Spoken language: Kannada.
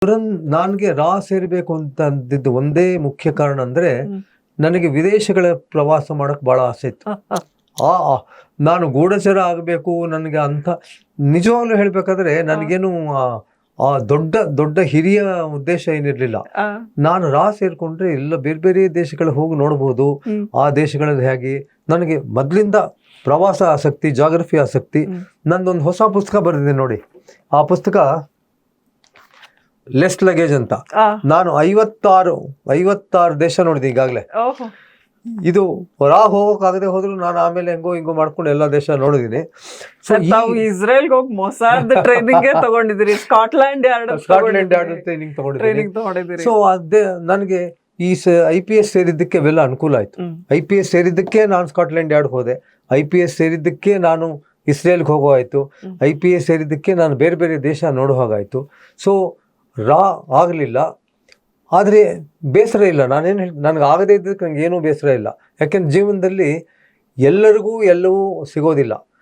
ನನಗೆ ರಾ ಸೇರ್ಬೇಕು ಅಂತ ಅಂದಿದ್ದು ಒಂದೇ ಮುಖ್ಯ ಕಾರಣ ಅಂದ್ರೆ ನನಗೆ ವಿದೇಶಗಳ ಪ್ರವಾಸ ಮಾಡಕ್ ಬಹಳ ಆಸೆ ಇತ್ತು. ನಾನು ಗೂಢಚರ ಆಗಬೇಕು ನನಗೆ ಅಂತ ನಿಜವಾಗ್ಲೂ ಹೇಳ್ಬೇಕಾದ್ರೆ ನನಗೇನು ದೊಡ್ಡ ದೊಡ್ಡ ಹಿರಿಯ ಉದ್ದೇಶ ಏನಿರ್ಲಿಲ್ಲ. ನಾನು ರಾ ಸೇರ್ಕೊಂಡ್ರೆ ಎಲ್ಲ ಬೇರೆ ಬೇರೆ ದೇಶಗಳು ಹೋಗಿ ನೋಡ್ಬೋದು. ಆ ದೇಶಗಳಲ್ಲಿ ಹೇಗೆ ನನಗೆ ಮೊದ್ಲಿಂದ ಪ್ರವಾಸ ಆಸಕ್ತಿ, ಜಾಗ್ರಫಿ ಆಸಕ್ತಿ. ನಂದೊಂದು ಹೊಸ ಪುಸ್ತಕ ಬರೆದಿದೆ ನೋಡಿ. ಆ ಪುಸ್ತಕ ಲೆಸ್ ಲಗೇಜ್ ಅಂತ. ನಾನು 56 ದೇಶ ನೋಡಿದೆ ಈಗಾಗಲೇ. ಇದು ರಾ ಹೋಗಕ್ಕಾಗದೆ ಹೋದ್ರು ನಾನು ಆಮೇಲೆ ಹೆಂಗೋ ಹಿಂಗೋ ಮಾಡ್ಕೊಂಡು ಎಲ್ಲಾ ದೇಶ ನೋಡಿದೀನಿ. ಇಸ್ರೇಲ್ಗೆ ಹೋಗಿ ಮೊಸಾದ್ ಟ್ರೈನಿಂಗ್ ತಗೊಂಡಿದ್ದೀರಿ, ಸ್ಕಾಟ್ಲೆಂಡ್ ಯಾರ್ಡ್ ಟ್ರೈನಿಂಗ್ ತಗೊಂಡಿದ್ದೀನಿ. ಸೊ ಅದೇ ನನಗೆ ಈ IPS ಸೇರಿದ್ದಕ್ಕೆ ಇವೆಲ್ಲ ಅನುಕೂಲ ಆಯ್ತು. IPS ಸೇರಿದ್ದಕ್ಕೆ ನಾನು ಸ್ಕಾಟ್ಲೆಂಡ್ ಯಾರ್ಡ್ ಹೋದೆ. IPS ಸೇರಿದ್ದಕ್ಕೆ ನಾನು ಇಸ್ರೇಲ್ಗೆ ಹೋಗೋ ಆಯ್ತು. IPS ಸೇರಿದ್ದಕ್ಕೆ ನಾನು ಬೇರೆ ಬೇರೆ ದೇಶ ನೋಡೋ ಹಾಗಾಯ್ತು. ಸೊ ರಾ ಆಗಲಿಲ್ಲ. ಆದರೆ ಬೇಸರ ಇಲ್ಲ. ನನಗೆ ಆಗದೇ ಇದ್ದಕ್ಕೆ ನನಗೆ ಏನೂ ಬೇಸರ ಇಲ್ಲ. ಯಾಕೆಂದ್ರೆ ಜೀವನದಲ್ಲಿ ಎಲ್ಲರಿಗೂ ಎಲ್ಲವೂ ಸಿಗೋದಿಲ್ಲ.